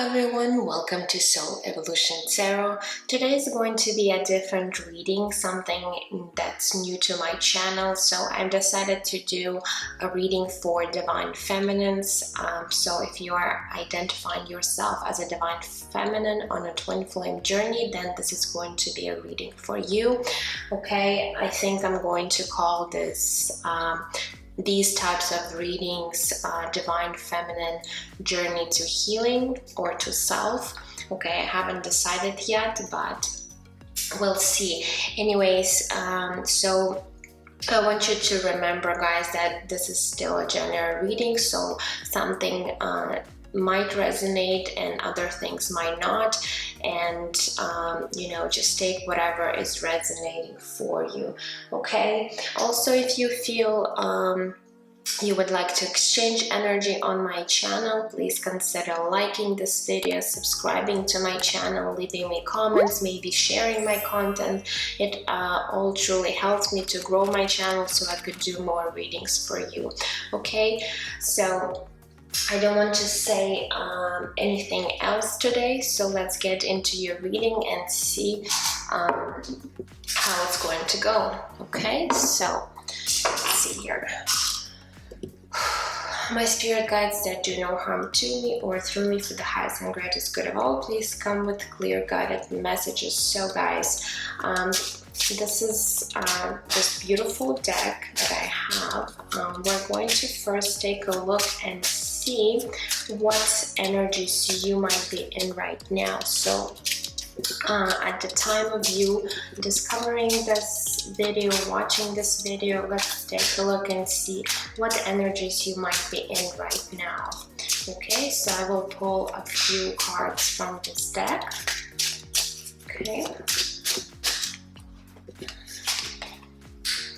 everyone, welcome to Soul Evolution Tarot. Today is going to be a different reading, something that's new to my channel. So I've decided to do a reading for Divine Feminines. So if you are identifying yourself as a Divine Feminine on a twin flame journey, then this is going to be a reading for you. Okay, I think I'm going to call this these types of readings Divine Feminine Journey to Healing or to Self. Okay, I haven't decided yet, but we'll see. Anyways, so I want you to remember, guys, that this is still a general reading, so something might resonate and other things might not, and just take whatever is resonating for you. Okay, also if you feel you would like to exchange energy on my channel, please consider liking this video, subscribing to my channel, leaving me comments, maybe sharing my content. It all truly helps me to grow my channel so I could do more readings for you. Okay, so I don't want to say anything else today, so let's get into your reading and see how it's going to go. Okay, so let's see here. My spirit guides that do no harm to me or through me for the highest and greatest good of all, please come with clear guided messages. So guys, this is this beautiful deck that I have. We're going to first take a look and see what energies you might be in right now. So at the time of you discovering this video, watching this video, let's take a look and see what energies you might be in right now. Okay, so I will pull a few cards from this deck. Okay,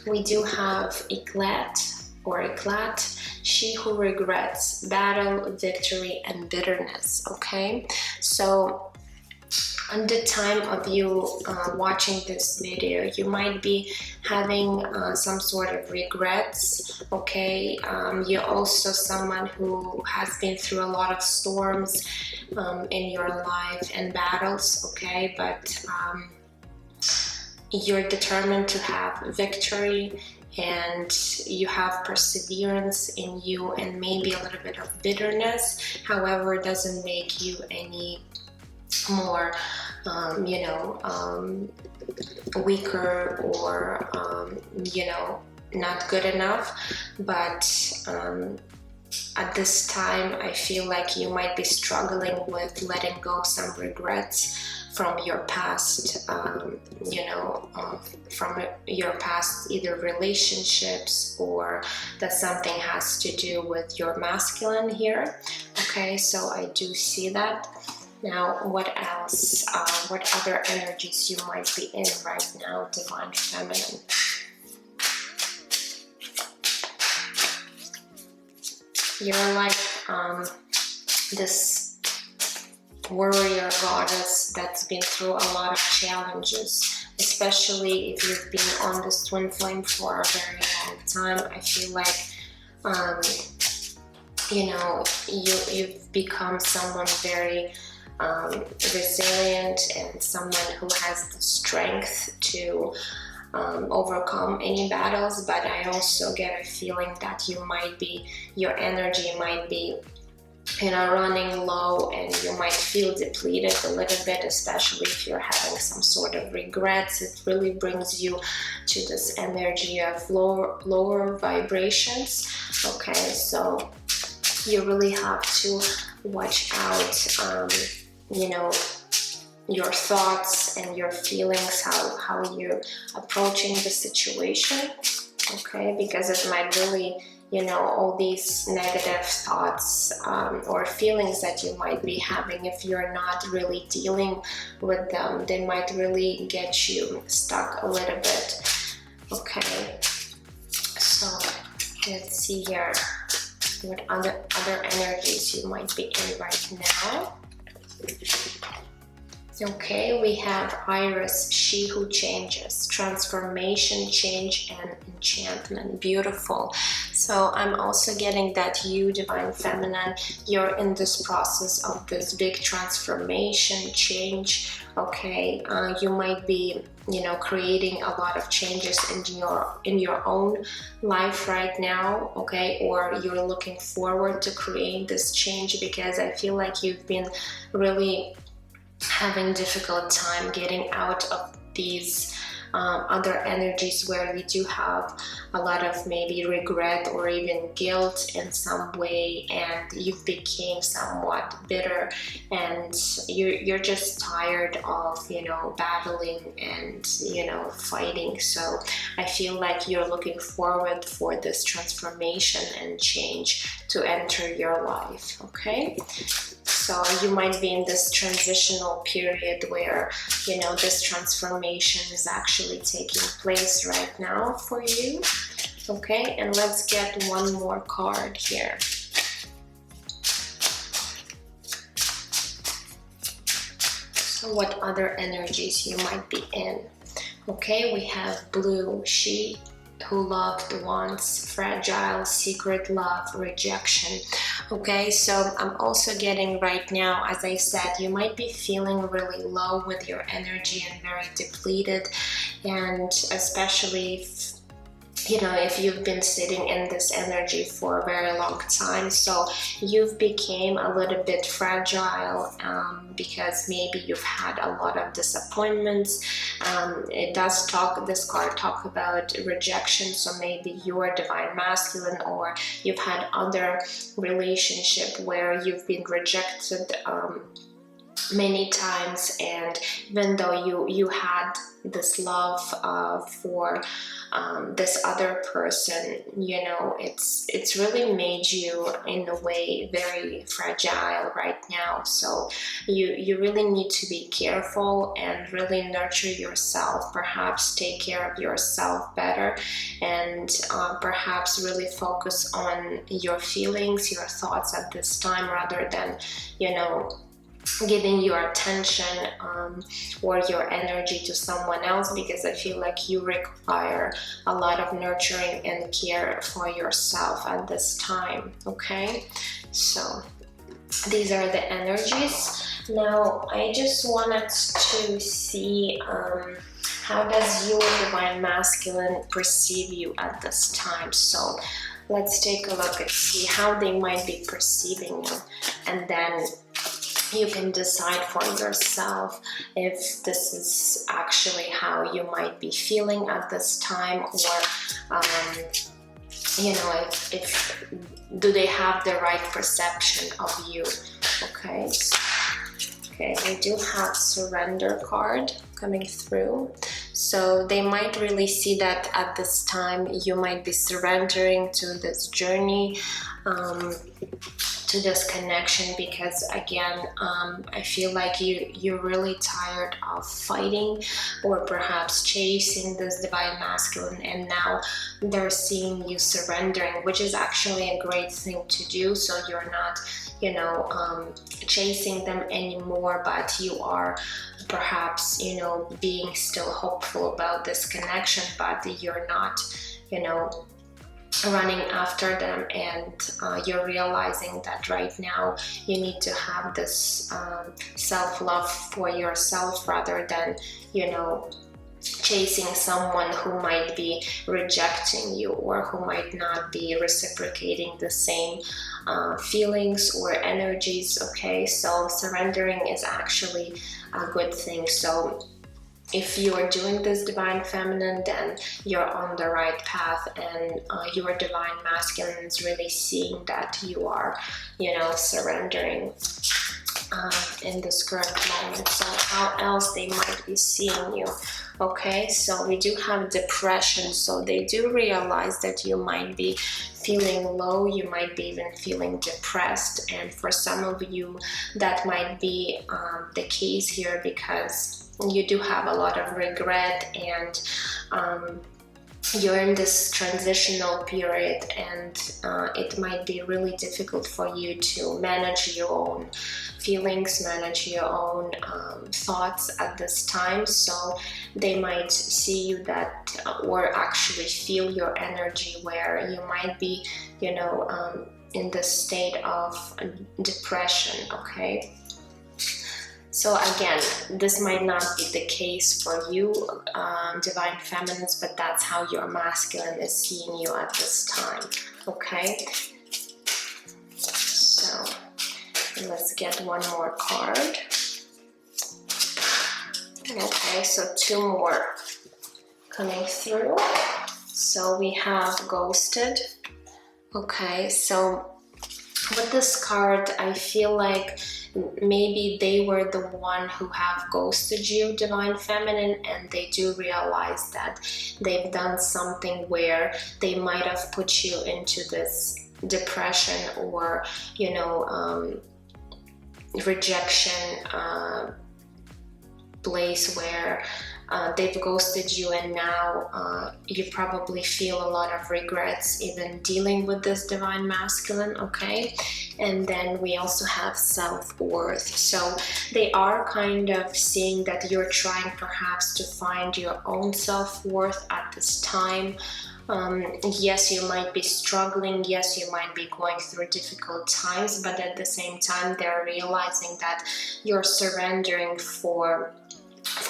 we do have Eclat, she who regrets, battle, victory, and bitterness. Okay, so at the time of you watching this video, you might be having some sort of regrets. Okay, you're also someone who has been through a lot of storms in your life and battles. Okay, but you're determined to have victory, and you have perseverance in you and maybe a little bit of bitterness. However, it doesn't make you any more weaker or not good enough. But at this time I feel like you might be struggling with letting go some regrets from your past, from your past either relationships, or that something has to do with your masculine here. Okay, so I do see that. Now, what else? What other energies you might be in right now, Divine Feminine? You're like this warrior goddess that's been through a lot of challenges, especially if you've been on this twin flame for a very long time. I feel like you've become someone very resilient and someone who has the strength to overcome any battles. But I also get a feeling that your energy might be running low, and you might feel depleted a little bit, especially if you're having some sort of regrets. It really brings you to this energy of lower vibrations. Okay, so you really have to watch out your thoughts and your feelings, how you're approaching the situation. Okay, because it might really all these negative thoughts or feelings that you might be having, if you're not really dealing with them, they might really get you stuck a little bit. Okay, so let's see here what other energies you might be in right now. Okay, we have Iris, she who changes, transformation, change, and enchantment. Beautiful. So I'm also getting that you, Divine Feminine, you're in this process of this big transformation, change. Okay, you might be, creating a lot of changes in your own life right now. Okay, or you're looking forward to create this change, because I feel like you've been really having difficult time getting out of these other energies where you do have a lot of maybe regret or even guilt in some way, and you became somewhat bitter, and you're just tired of battling and fighting. So I feel like you're looking forward for this transformation and change to enter your life. Okay, so you might be in this transitional period where, this transformation is actually taking place right now for you. Okay, and let's get one more card here. So what other energies you might be in? Okay, we have Blue, she who loved once, fragile, secret love, rejection. Okay, so I'm also getting right now, as I said, you might be feeling really low with your energy and very depleted, and especially if you've been sitting in this energy for a very long time, so you've became a little bit fragile, because maybe you've had a lot of disappointments. This card talk about rejection, so maybe you're divine masculine, or you've had other relationship where you've been rejected many times, and even though you had this love for this other person, it's really made you in a way very fragile right now. So you really need to be careful and really nurture yourself, perhaps take care of yourself better, and perhaps really focus on your feelings, your thoughts at this time, rather than giving your attention or your energy to someone else, because I feel like you require a lot of nurturing and care for yourself at this time. Okay, so these are the energies. Now I just wanted to see how does your divine masculine perceive you at this time. So let's take a look and see how they might be perceiving you, and then you can decide for yourself if this is actually how you might be feeling at this time, or if do they have the right perception of you. Okay, okay, we do have Surrender card coming through, so they might really see that at this time you might be surrendering to this journey, to this connection, because again, I feel like you're really tired of fighting or perhaps chasing this divine masculine, and now they're seeing you surrendering, which is actually a great thing to do. So you're not chasing them anymore, but you are perhaps being still hopeful about this connection, but you're not running after them, and you're realizing that right now you need to have this self-love for yourself, rather than chasing someone who might be rejecting you, or who might not be reciprocating the same feelings or energies. Okay, so surrendering is actually a good thing. So if you are doing this divine feminine, then you're on the right path, and your divine masculine is really seeing that you are surrendering in this current moment. So how else they might be seeing you? Okay, so we do have depression, so they do realize that you might be feeling low, you might be even feeling depressed, and for some of you that might be the case here, because you do have a lot of regret, and you're in this transitional period, and it might be really difficult for you to manage your own feelings, manage your own thoughts at this time. So they might see you that or actually feel your energy, where you might be, you know, in the state of depression. Okay, so again, this might not be the case for you, Divine Feminines, but that's how your masculine is seeing you at this time. Okay, so let's get one more card. Okay, so two more coming through. So we have ghosted. Okay, so with this card, I feel like maybe they were the one who have ghosted you, Divine Feminine, and they do realize that they've done something where they might have put you into this depression or, you know, rejection place where they've ghosted you, and now you probably feel a lot of regrets even dealing with this Divine Masculine. Okay, and then we also have self-worth. So they are kind of seeing that you're trying perhaps to find your own self-worth at this time. Yes, you might be struggling, yes, you might be going through difficult times, but at the same time they're realizing that you're surrendering for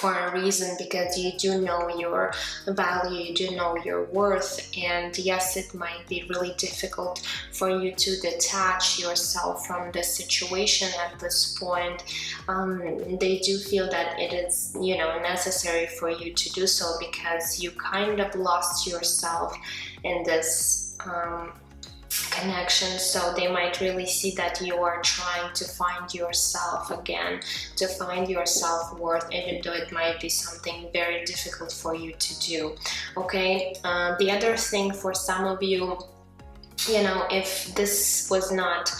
a reason, because you do know your value, you do know your worth. And yes, it might be really difficult for you to detach yourself from the situation at this point. They do feel that it is, you know, necessary for you to do so, because you kind of lost yourself in this connection. So they might really see that you are trying to find yourself again, to find your self-worth, even though it might be something very difficult for you to do. Okay, the other thing for some of you, you know, if this was not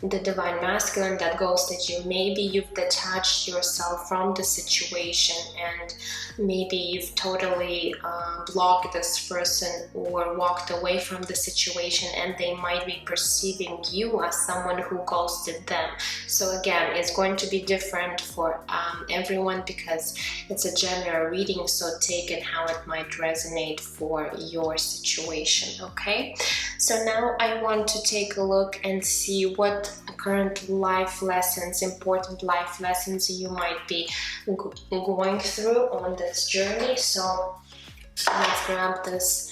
the Divine Masculine that ghosted you, maybe you've detached yourself from the situation, and maybe you've totally blocked this person or walked away from the situation, and they might be perceiving you as someone who ghosted them. So again, it's going to be different for everyone, because it's a general reading, so take it how it might resonate for your situation. Okay, so now I want to take a look and see what current life lessons, important life lessons you might be going through on this journey. So let's grab this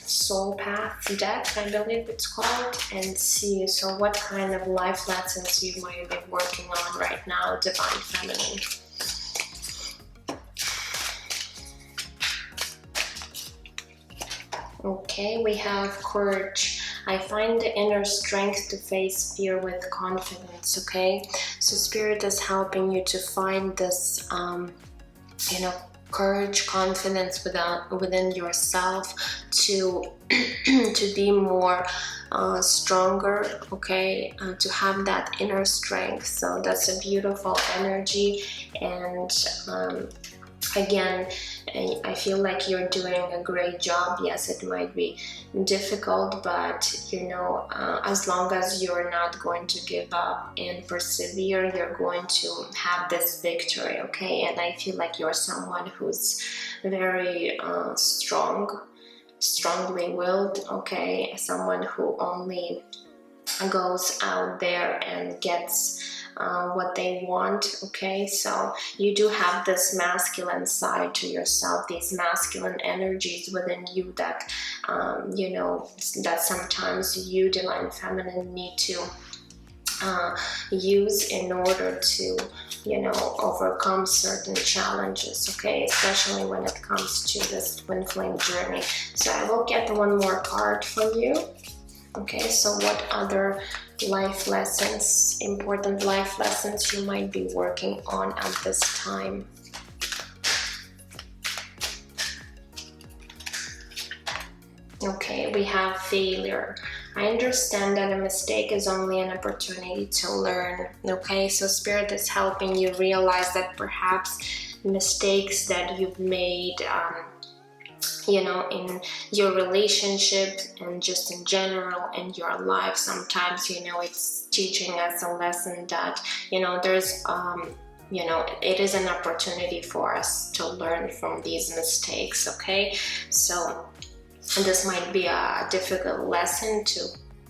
soul path deck, I believe it's called, and see so what kind of life lessons you might be working on right now, Divine Feminine. Okay, we have courage. I find the inner strength to face fear with confidence. Okay, so Spirit is helping you to find this, you know, courage, confidence within yourself to to be more stronger. Okay, to have that inner strength. So that's a beautiful energy, and again, I feel like you're doing a great job. Yes, it might be difficult, but you know, as long as you're not going to give up and persevere, you're going to have this victory. Okay, and I feel like you're someone who's very strongly willed. Okay, someone who only goes out there and gets what they want. Okay, so you do have this masculine side to yourself, these masculine energies within you that you know, that sometimes you, Divine Feminine, need to use in order to, you know, overcome certain challenges. Okay, especially when it comes to this twin flame journey. So I will get one more card for you. Okay, so what other life lessons, important life lessons you might be working on at this time? Okay, we have failure. I understand that a mistake is only an opportunity to learn. Okay, so Spirit is helping you realize that perhaps mistakes that you've made you know, in your relationship and just in general in your life. Sometimes, you know, it's teaching us a lesson that, you know, there's you know, it is an opportunity for us to learn from these mistakes. Okay, so this might be a difficult lesson to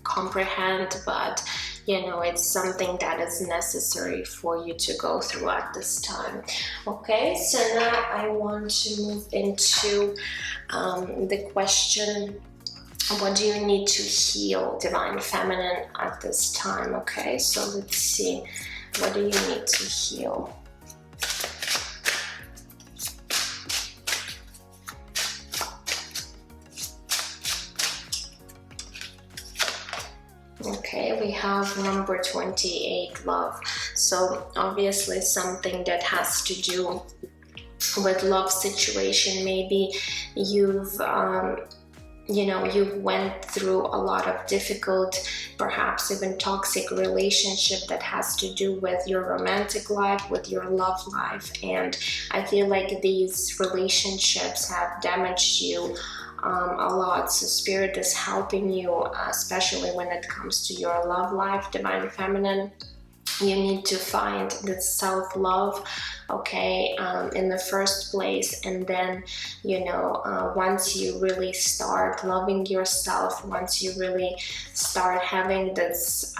comprehend, but you know, it's something that is necessary for you to go through at this time. Okay, so now I want to move into the question, what do you need to heal, Divine Feminine, at this time? Okay, so let's see, what do you need to heal? Okay, we have number 28, love. So obviously something that has to do with love situation. Maybe you've you know, you went through a lot of difficult, perhaps even toxic relationship that has to do with your romantic life, with your love life, and I feel like these relationships have damaged you a lot. So Spirit is helping you, especially when it comes to your love life, Divine Feminine. You need to find this self-love, okay, in the first place, and then, you know, once you really start loving yourself, once you really start having this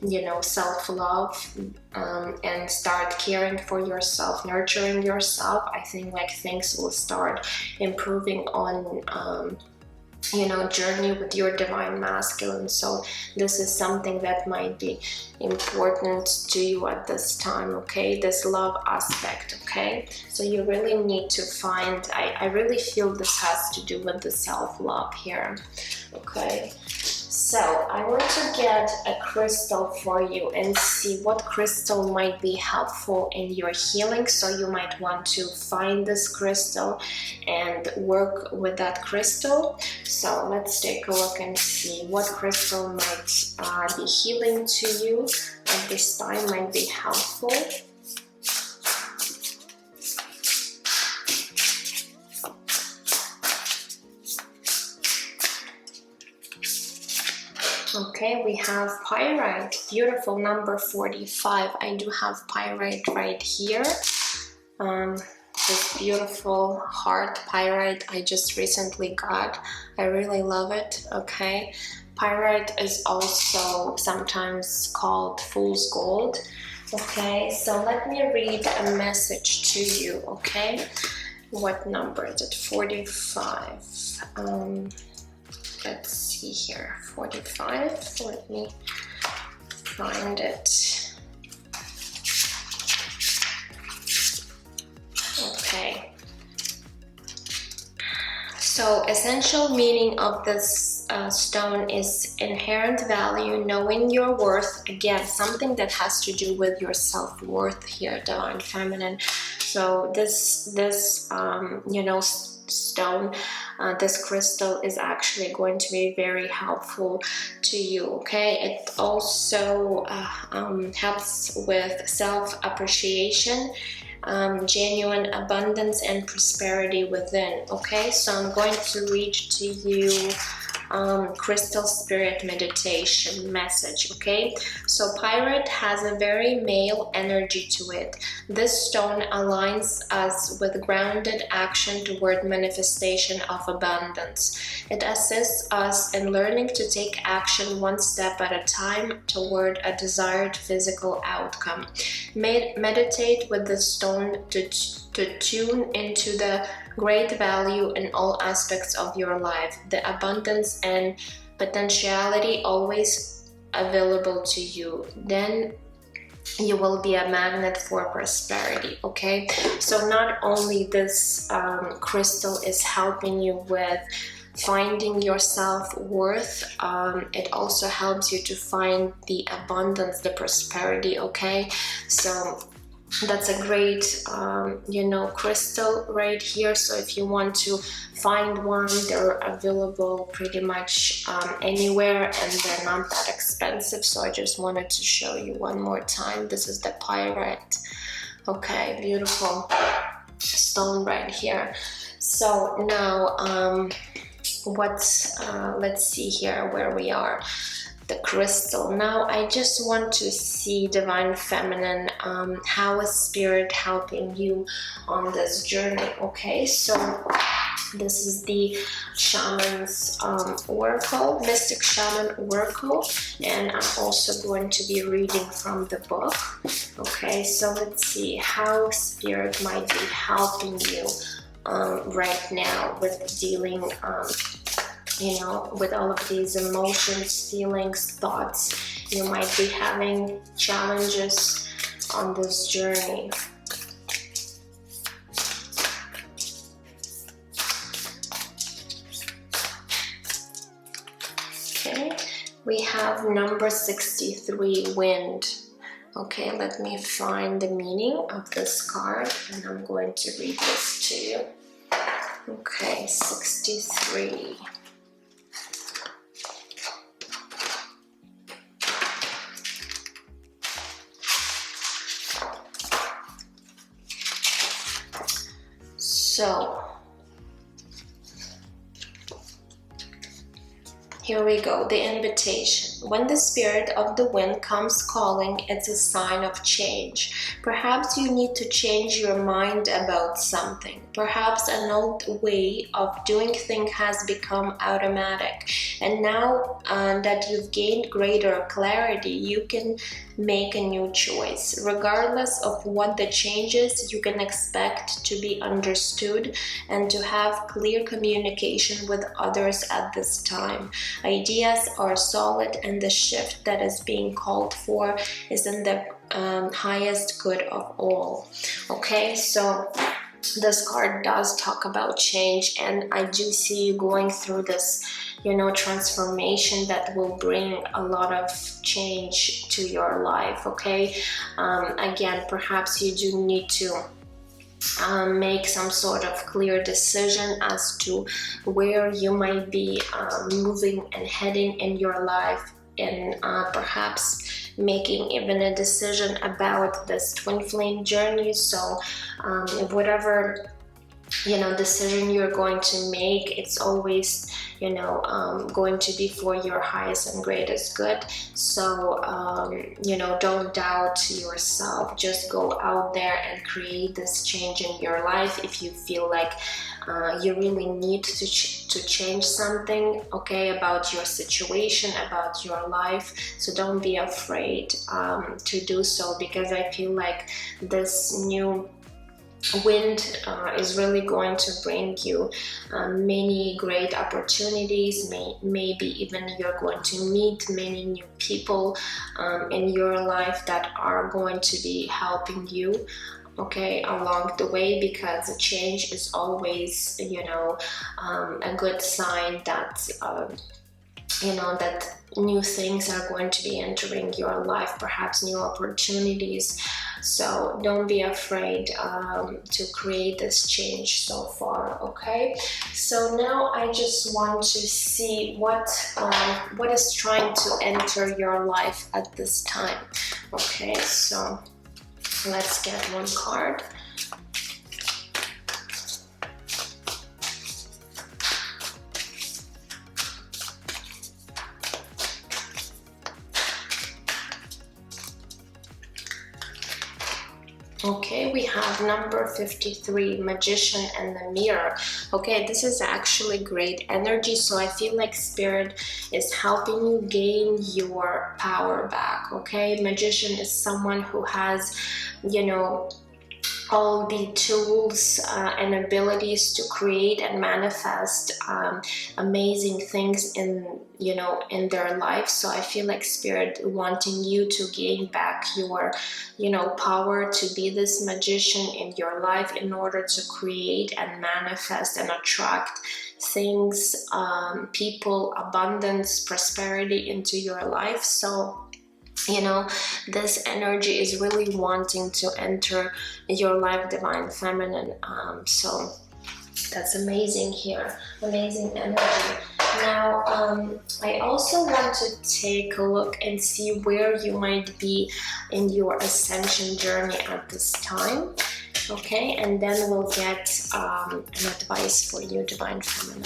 you know, self-love, and start caring for yourself, nurturing yourself, I think like things will start improving on you know, journey with your Divine Masculine. So this is something that might be important to you at this time, okay, this love aspect. Okay, so you really need to find, I really feel this has to do with the self-love here. Okay, so I want to get a crystal for you and see what crystal might be helpful in your healing. So you might want to find this crystal and work with that crystal. So let's take a look and see what crystal might be healing to you at this time, might be helpful. Okay, we have pyrite, beautiful, number 45. I do have pyrite right here. This beautiful heart pyrite I just recently got. I really love it. Okay, pyrite is also sometimes called fool's gold. Okay, so let me read a message to you. Okay, what number is it? 45. Let's see here, 45. Let me find it. Okay. So essential meaning of this stone is inherent value, knowing your worth. Again, something that has to do with your self-worth here, Divine Feminine. So this you know, stone, this crystal is actually going to be very helpful to you. Okay, it also helps with self-appreciation, genuine abundance and prosperity within. Okay, so I'm going to read to you crystal spirit meditation message. Okay, so pyrite has a very male energy to it. This stone aligns us with grounded action toward manifestation of abundance. It assists us in learning to take action one step at a time toward a desired physical outcome. Meditate with the stone to tune into the great value in all aspects of your life, the abundance and potentiality always available to you. Then you will be a magnet for prosperity. Okay, so not only this crystal is helping you with finding your self-worth, it also helps you to find the abundance, the prosperity. Okay, so that's a great you know, crystal right here. So if you want to find one, they're available pretty much anywhere, and they're not that expensive. So I just wanted to show you one more time. This is the pyrite. Okay, beautiful stone right here. So now let's see here where we are. The crystal. Now I just want to see, Divine Feminine, how is Spirit helping you on this journey? Okay, so this is the Shaman's Oracle, Mystic Shaman Oracle, and I'm also going to be reading from the book. Okay, so let's see how Spirit might be helping you right now with dealing you know, with all of these emotions, feelings, thoughts. You might be having challenges on this journey. Okay, we have number 63, wind. Okay, let me find the meaning of this card and I'm going to read this to you. Okay, 63. So, here we go, the invitation. When the spirit of the wind comes calling, it's a sign of change. Perhaps you need to change your mind about something. Perhaps an old way of doing things has become automatic. And now that you've gained greater clarity, you can make a new choice. Regardless of what the change is, you can expect to be understood and to have clear communication with others at this time. Ideas are solid and the shift that is being called for is in the highest good of all. Okay, so this card does talk about change, and I do see you going through this, you know, transformation that will bring a lot of change to your life. Okay, again, perhaps you do need to make some sort of clear decision as to where you might be moving and heading in your life, and perhaps making even a decision about this twin flame journey. So whatever, you know, decision you're going to make, it's always, you know, going to be for your highest and greatest good. So you know, don't doubt yourself. Just go out there and create this change in your life if you feel like you really need to change something, okay, about your situation, about your life. So don't be afraid to do so, because I feel like this new wind is really going to bring you many great opportunities. Maybe even you're going to meet many new people in your life that are going to be helping you, okay, along the way, because a change is always, you know, a good sign that you know, that new things are going to be entering your life, perhaps new opportunities. So don't be afraid to create this change so far. Okay, so now I just want to see what is trying to enter your life at this time. Okay, so let's get one card. Okay, we have number 53, Magician and the Mirror. Okay, this is actually great energy. So I feel like Spirit is helping you gain your power back. Okay, Magician is someone who has, you know, all the tools and abilities to create and manifest amazing things in, you know, in their life. So I feel like Spirit wanting you to gain back your, you know, power to be this magician in your life in order to create and manifest and attract things, people, abundance, prosperity into your life. So, you know, this energy is really wanting to enter your life, Divine Feminine. So that's amazing here, amazing energy. Now I also want to take a look and see where you might be in your ascension journey at this time. Okay, and then we'll get an advice for you, Divine Feminine.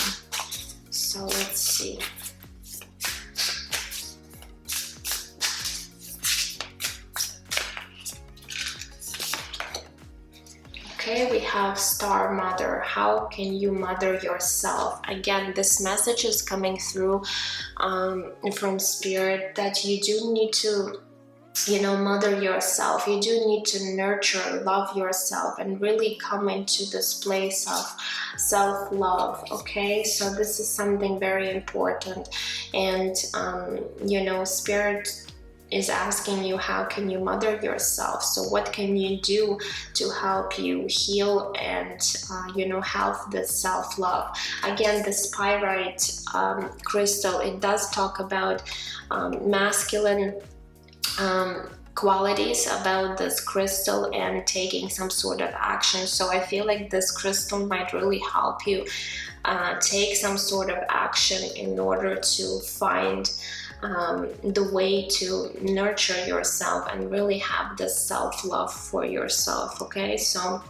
So let's see. Okay, we have Star Mother. How can you mother yourself? Again, this message is coming through from Spirit that you do need to, you know, mother yourself. You do need to nurture, love yourself, and really come into this place of self-love. Okay, so this is something very important. And you know, Spirit is asking you, how can you mother yourself? So what can you do to help you heal and you know, have this self-love? Again, the pyrite crystal, it does talk about masculine qualities about this crystal and taking some sort of action. So I feel like this crystal might really help you take some sort of action in order to find the way to nurture yourself and really have this self-love for yourself. Okay, so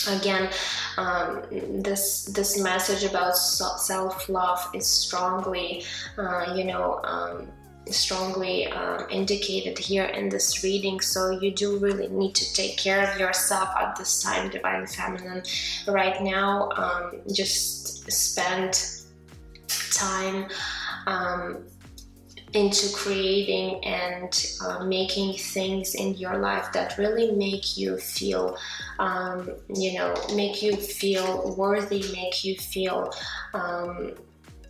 again, this message about self-love is strongly you know, strongly indicated here in this reading. So you do really need to take care of yourself at this time, Divine Feminine. Right now, just spend time into creating and making things in your life that really make you feel, you know, make you feel worthy, make you feel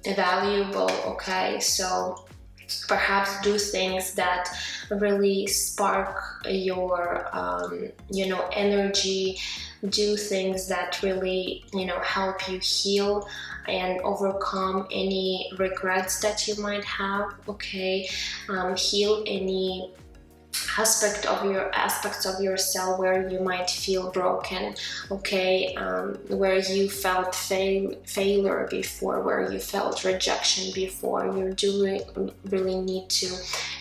valuable. Okay, so perhaps do things that really spark your you know, energy. Do things that really, you know, help you heal and overcome any regrets that you might have. Okay, heal any aspects of yourself where you might feel broken. Okay, where you felt failure before, where you felt rejection before. You do really need to,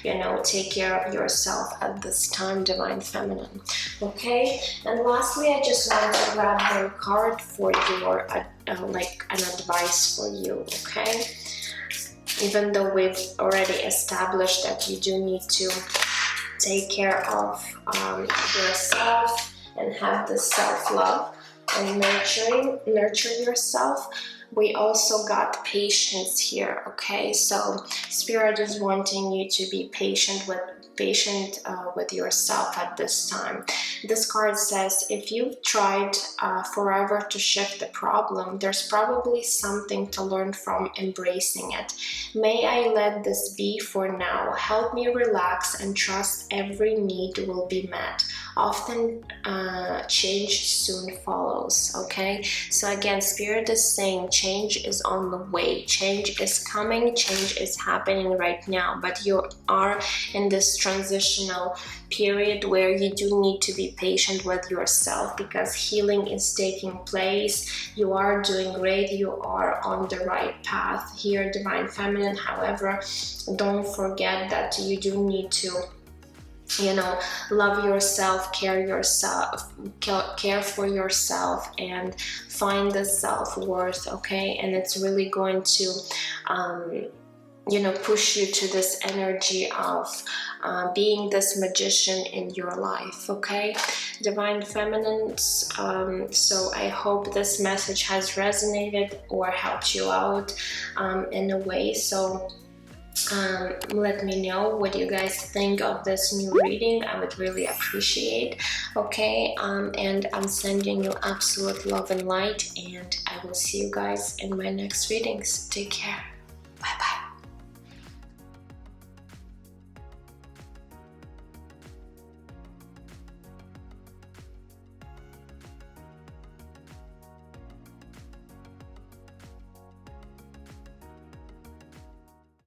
you know, take care of yourself at this time, Divine Feminine. Okay, and lastly, I just want to grab one card for your like an advice for you. Okay, even though we've already established that you do need to take care of yourself and have this self-love and nurture yourself, we also got patience here. Okay, so Spirit is wanting you to be patient with yourself at this time. This card says, if you've tried forever to shift the problem, there's probably something to learn from embracing it. May I let this be for now. Help me relax and trust every need will be met. Often change soon follows. Okay, so again, Spirit is saying change is on the way, change is coming, change is happening right now, but you are in this transitional period where you do need to be patient with yourself, because healing is taking place. You are doing great, you are on the right path here, Divine Feminine. However, don't forget that you do need to, you know, love yourself, care for yourself, and find the self-worth. Okay, and it's really going to you know, push you to this energy of being this magician in your life. Okay, Divine Feminines, so I hope this message has resonated or helped you out in a way. So let me know what you guys think of this new reading. I would really appreciate. Okay, and I'm sending you absolute love and light, and I will see you guys in my next readings. Take care. Bye bye.